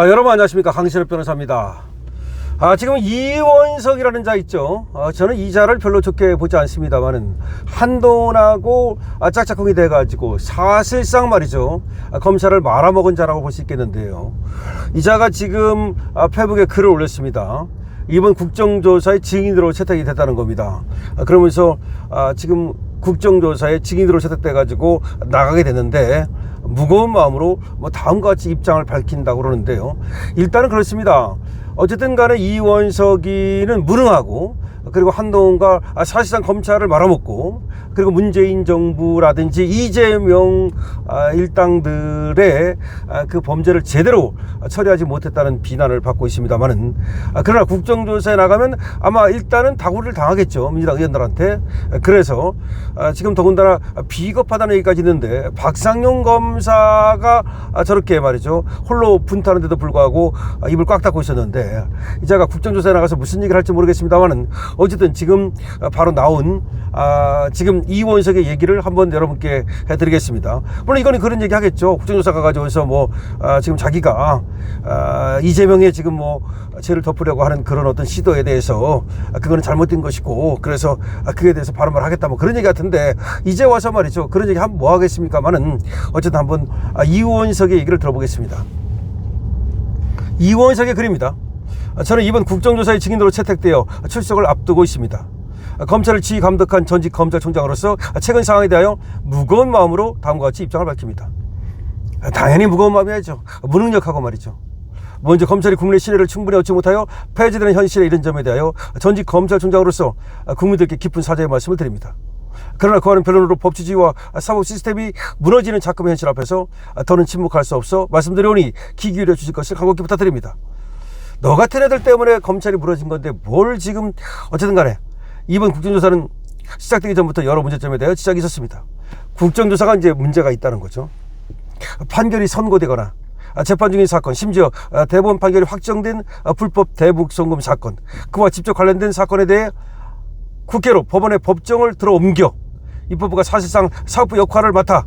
여러분 안녕하십니까, 강신업 변호사입니다. 지금 이원석이라는 자 있죠. 저는 이 자를 별로 좋게 보지 않습니다만은 한동훈하고 짝짝꿍이 돼가지고 사실상 말이죠, 검찰을 말아먹은 자라고 볼 수 있겠는데요. 이 자가 지금 페북에 글을 올렸습니다. 이번 국정조사의 증인으로 채택이 됐다는 겁니다. 그러면서 지금 국정조사의 증인으로 채택돼 가지고 나가게 됐는데 무거운 마음으로 다음과 같이 입장을 밝힌다고 그러는데요. 일단은 그렇습니다. 어쨌든 간에 이원석이는 무능하고, 그리고 한동훈과 사실상 검찰을 말아먹고, 그리고 문재인 정부라든지 이재명 일당들의 그 범죄를 제대로 처리하지 못했다는 비난을 받고 있습니다만은, 그러나 국정조사에 나가면 아마 일단은 다구리를 당하겠죠, 민주당 의원들한테. 그래서 지금 더군다나 비겁하다는 얘기까지 있는데, 박상용 검사가 저렇게 말이죠, 홀로 분투하는데도 불구하고 입을 꽉 닫고 있었는데, 이자가 국정조사에 나가서 무슨 얘기를 할지 모르겠습니다만은 어쨌든 지금 바로 나온 지금 이원석의 얘기를 한번 여러분께 해드리겠습니다. 물론 이거는 그런 얘기 하겠죠. 국정조사가 가져와서 지금 자기가 이재명의 지금 죄를 덮으려고 하는 그런 어떤 시도에 대해서 그거는 잘못된 것이고, 그래서 그에 대해서 바로 말하겠다 그런 얘기 같은데, 이제 와서 말이죠, 그런 얘기 하면 뭐 하겠습니까만은 어쨌든 한번 이원석의 얘기를 들어보겠습니다. 이원석의 글입니다. 저는 이번 국정조사의 증인으로 채택되어 출석을 앞두고 있습니다. 검찰을 지휘 감독한 전직 검찰총장으로서 최근 상황에 대하여 무거운 마음으로 다음과 같이 입장을 밝힙니다. 당연히 무거운 마음이야죠. 무능력하고 말이죠. 먼저 검찰이 국민의 신뢰를 충분히 얻지 못하여 폐지되는 현실에 이른 점에 대하여 전직 검찰총장으로서 국민들께 깊은 사죄의 말씀을 드립니다. 그러나 그와는 변론으로 법치주의와 사법 시스템이 무너지는 작금의 현실 앞에서 더는 침묵할 수 없어 말씀드려오니 귀 기울여 주실 것을 간곡히 부탁드립니다. 너 같은 애들 때문에 검찰이 무너진 건데 뭘 지금, 어쨌든 간에 이번 국정조사는 시작되기 전부터 여러 문제점에 대해 지적이 있었습니다. 국정조사가 이제 문제가 있다는 거죠. 판결이 선고되거나 재판 중인 사건, 심지어 대법원 판결이 확정된 불법 대북 송금 사건, 그와 직접 관련된 사건에 대해 국회로 법원의 법정을 들어옮겨 입법부가 사실상 사법부 역할을 맡아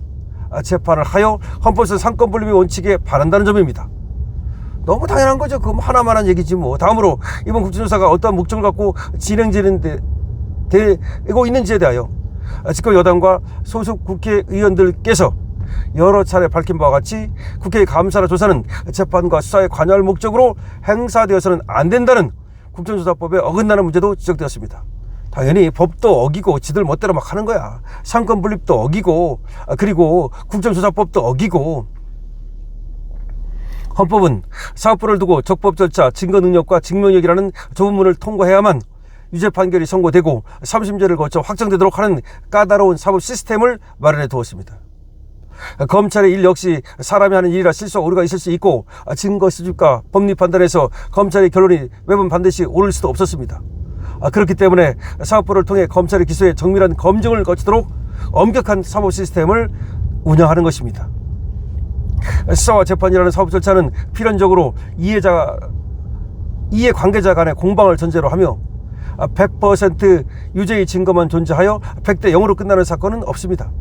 재판을 하여 헌법상 상권분립의 원칙에 반한다는 점입니다. 너무 당연한 거죠. 그거 하나만한 얘기지 뭐. 다음으로 이번 국정조사가 어떠한 목적을 갖고 되고 있는지에 대하여 집권 여당과 소속 국회의원들께서 여러 차례 밝힌 바와 같이 국회의 감사나 조사는 재판과 수사에 관여할 목적으로 행사되어서는 안 된다는 국정조사법에 어긋나는 문제도 지적되었습니다. 당연히 법도 어기고 지들 멋대로 막 하는 거야. 상권분립도 어기고, 그리고 국정조사법도 어기고. 헌법은 사법부를 두고 적법 절차, 증거 능력과 증명력이라는 좁은 문을 통과해야만 유죄 판결이 선고되고 3심제를 거쳐 확정되도록 하는 까다로운 사법 시스템을 마련해 두었습니다. 검찰의 일 역시 사람이 하는 일이라 실수와 오류가 있을 수 있고, 증거 수집과 법리 판단에서 검찰의 결론이 매번 반드시 옳을 수도 없었습니다. 그렇기 때문에 사법부를 통해 검찰의 기소에 정밀한 검증을 거치도록 엄격한 사법 시스템을 운영하는 것입니다. 수사와 재판이라는 사법 절차는 필연적으로 이해 관계자 간의 공방을 전제로 하며 100% 유죄의 증거만 존재하여 100대 0으로 끝나는 사건은 없습니다.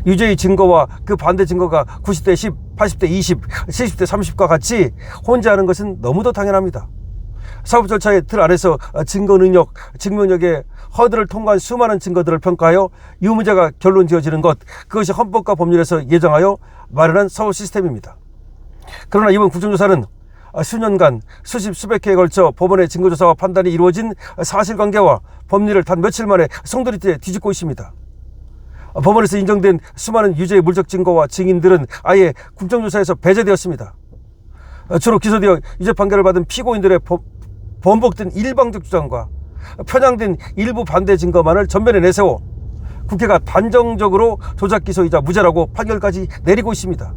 유죄의 증거와 그 반대 증거가 90대 10, 80대 20, 70대 30과 같이 혼재하는 것은 너무도 당연합니다. 사법 절차의 틀 안에서 증거 능력, 증명력의 허들을 통과한 수많은 증거들을 평가하여 유무죄가 결론 지어지는 것, 그것이 헌법과 법률에서 예정하여 마련한 사법 시스템입니다. 그러나 이번 국정조사는 수년간 수십 수백 회에 걸쳐 법원의 증거조사와 판단이 이루어진 사실관계와 법리를 단 며칠 만에 송두리째 뒤집고 있습니다. 법원에서 인정된 수많은 유죄의 물적 증거와 증인들은 아예 국정조사에서 배제되었습니다. 주로 기소되어 유죄 판결을 받은 피고인들의 번복된 일방적 주장과 편향된 일부 반대 증거만을 전면에 내세워 국회가 단정적으로 조작 기소이자 무죄라고 판결까지 내리고 있습니다.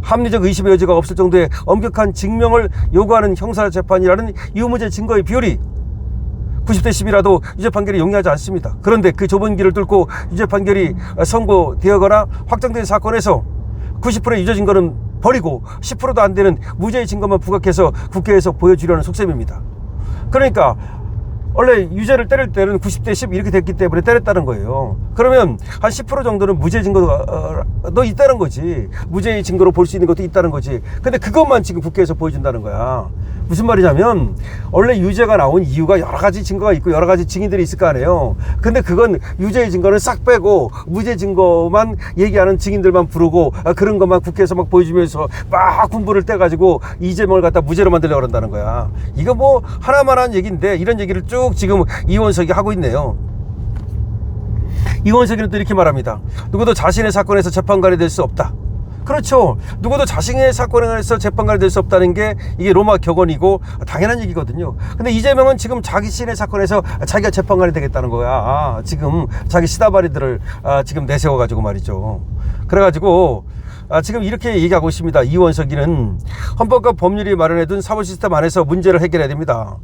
합리적 의심의 여지가 없을 정도의 엄격한 증명을 요구하는 형사재판이라는 유무죄 증거의 비율이 90대 10이라도 유죄 판결이 용이하지 않습니다. 그런데 그 좁은 길을 뚫고 유죄 판결이 선고되거나 확정된 사건에서 90%의 유죄 증거는 버리고 10%도 안 되는 무죄의 증거만 부각해서 국회에서 보여주려는 속셈입니다. 그러니까 원래 유죄를 때릴 때는 90대 10 이렇게 됐기 때문에 때렸다는 거예요. 그러면 한 10% 정도는 무죄 증거가 있다는 거지. 무죄의 증거로 볼 수 있는 것도 있다는 거지. 근데 그것만 지금 국회에서 보여준다는 거야. 무슨 말이냐면 원래 유죄가 나온 이유가 여러 가지 증거가 있고 여러 가지 증인들이 있을 거 아니에요. 근데 그건 유죄의 증거는 싹 빼고 무죄 증거만 얘기하는 증인들만 부르고 그런 것만 국회에서 막 보여주면서 막 군부를 떼가지고 이재명을 갖다 무죄로 만들려고 그런다는 거야. 이거 뭐 하나만한 얘기인데 이런 얘기를 쭉 지금 이원석이 하고 있네요. 이원석이는 또 이렇게 말합니다. 누구도 자신의 사건에서 재판관이 될 수 없다. 그렇죠. 누구도 자신의 사건에서 재판관이 될 수 없다는 게 이게 로마 격언이고 당연한 얘기거든요. 근데 이재명은 지금 자기 시인의 사건에서 자기가 재판관이 되겠다는 거야. 지금 자기 시다바리들을 지금 내세워가지고 말이죠. 그래가지고 지금 이렇게 얘기하고 있습니다. 이원석이는 헌법과 법률이 마련해둔 사법 시스템 안에서 문제를 해결해야 됩니다.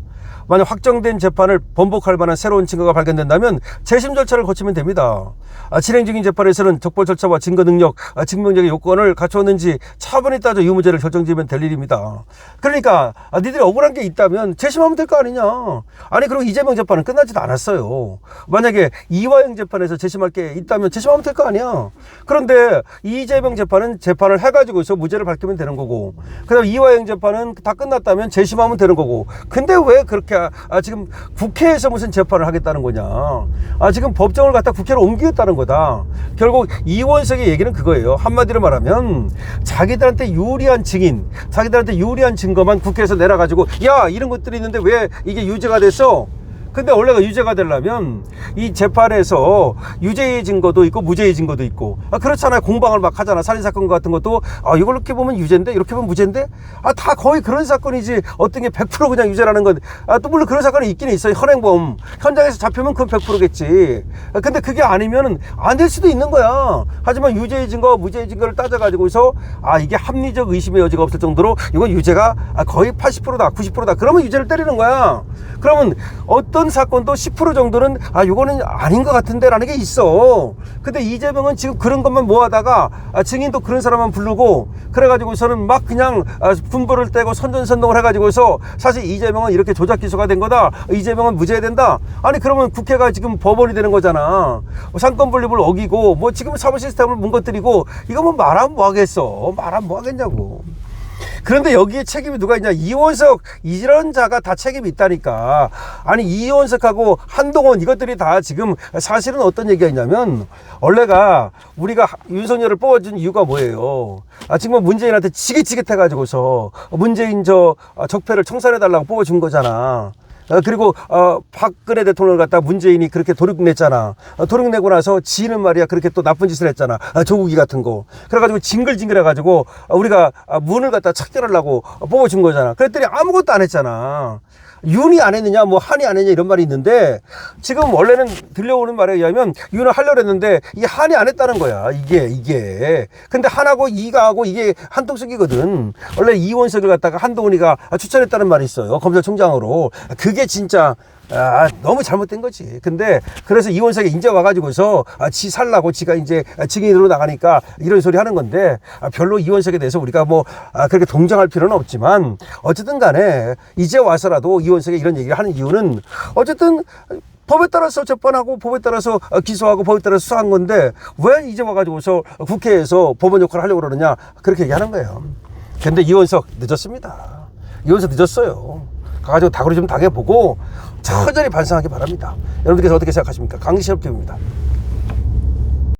만약 확정된 재판을 번복할 만한 새로운 증거가 발견된다면 재심 절차를 거치면 됩니다. 진행 중인 재판에서는 적법 절차와 증거 능력, 증명적인 요건을 갖추었는지 차분히 따져 이 문제를 결정지으면 될 일입니다. 그러니까 니들이 억울한 게 있다면 재심하면 될 거 아니냐. 아니 그리고 이재명 재판은 끝나지도 않았어요. 만약에 이화영 재판에서 재심할 게 있다면 재심하면 될 거 아니야. 그런데 이재명 재판은 재판을 해가지고서 무죄를 밝히면 되는 거고, 그다음 이화영 재판은 다 끝났다면 재심하면 되는 거고. 근데 왜 그렇게 지금 국회에서 무슨 재판을 하겠다는 거냐. 지금 법정을 갖다 국회로 옮기겠다는 거다. 결국 이원석의 얘기는 그거예요. 한마디로 말하면 자기들한테 유리한 증인, 자기들한테 유리한 증거만 국회에서 내놔가지고 야 이런 것들이 있는데 왜 이게 유죄가 됐어? 근데 원래가 유죄가 되려면 이 재판에서 유죄의 증거도 있고 무죄의 증거도 있고 그렇잖아요. 공방을 막 하잖아. 살인사건 같은 것도 이걸 이렇게 보면 유죄인데 이렇게 보면 무죄인데 다 거의 그런 사건이지 어떤 게 100% 그냥 유죄라는 건 또 물론 그런 사건이 있긴 있어요. 현행범 현장에서 잡히면 그건 100%겠지. 근데 그게 아니면 안 될 수도 있는 거야. 하지만 유죄의 증거와 무죄의 증거를 따져가지고서 이게 합리적 의심의 여지가 없을 정도로 이건 유죄가 거의 80%다 90%다 그러면 유죄를 때리는 거야. 그러면 어떤 사건도 10% 정도는 이거는 아닌 것 같은데 라는 게 있어. 근데 이재명은 지금 그런 것만 모아다가 증인도 그런 사람만 부르고 그래가지고서는 막 그냥 군부를 떼고 선전선동을 해가지고서 사실 이재명은 이렇게 조작 기소가 된 거다. 이재명은 무죄된다. 아니 그러면 국회가 지금 법원이 되는 거잖아. 상권 분립을 어기고 뭐 지금 사법 시스템을 뭉거뜨리고 이거 뭐 말하면 뭐 하겠어. 말하면 뭐 하겠냐고. 그런데 여기에 책임이 누가 있냐? 이원석 이런 자가 다 책임이 있다니까. 아니 이원석하고 한동훈 이것들이 다 지금 사실은 어떤 얘기가 있냐면 원래가 우리가 윤석열을 뽑아준 이유가 뭐예요? 지금 문재인한테 지긋지긋해가지고서 문재인 적폐를 청산해달라고 뽑아준 거잖아. 그리고 박근혜 대통령을 갖다 문재인이 그렇게 도륙냈잖아. 도륙내고 나서 지는 말이야 그렇게 또 나쁜 짓을 했잖아. 조국이 같은 거. 그래가지고 징글징글 해가지고 우리가 문을 갖다 착결하려고 뽑아준 거잖아. 그랬더니 아무것도 안 했잖아. 윤이 안 했느냐 뭐 한이 안 했냐 이런 말이 있는데 지금 원래는 들려오는 말에 의하면 윤을 하려고 했는데 이 한이 안 했다는 거야. 이게 근데 한하고 이가 하고 이게 한통속이거든. 원래 이원석을 갖다가 한동훈이가 추천했다는 말이 있어요. 검찰총장으로. 그게 진짜 너무 잘못된 거지. 근데 그래서 이원석이 이제 와가지고서 지 살라고 지가 이제 증인으로 나가니까 이런 소리 하는 건데 별로 이원석에 대해서 우리가 뭐 그렇게 동정할 필요는 없지만 어쨌든 간에 이제 와서라도 이원석이 이런 얘기를 하는 이유는 어쨌든 법에 따라서 재판하고 법에 따라서 기소하고 법에 따라서 수사한 건데 왜 이제 와가지고서 국회에서 법원 역할을 하려고 그러느냐 그렇게 얘기하는 거예요. 근데 이원석 늦었습니다. 이원석 늦었어요. 가가지고 다구리 좀 당해보고 천천히 반성하기 바랍니다. 여러분들께서 어떻게 생각하십니까? 강시엽TV입니다.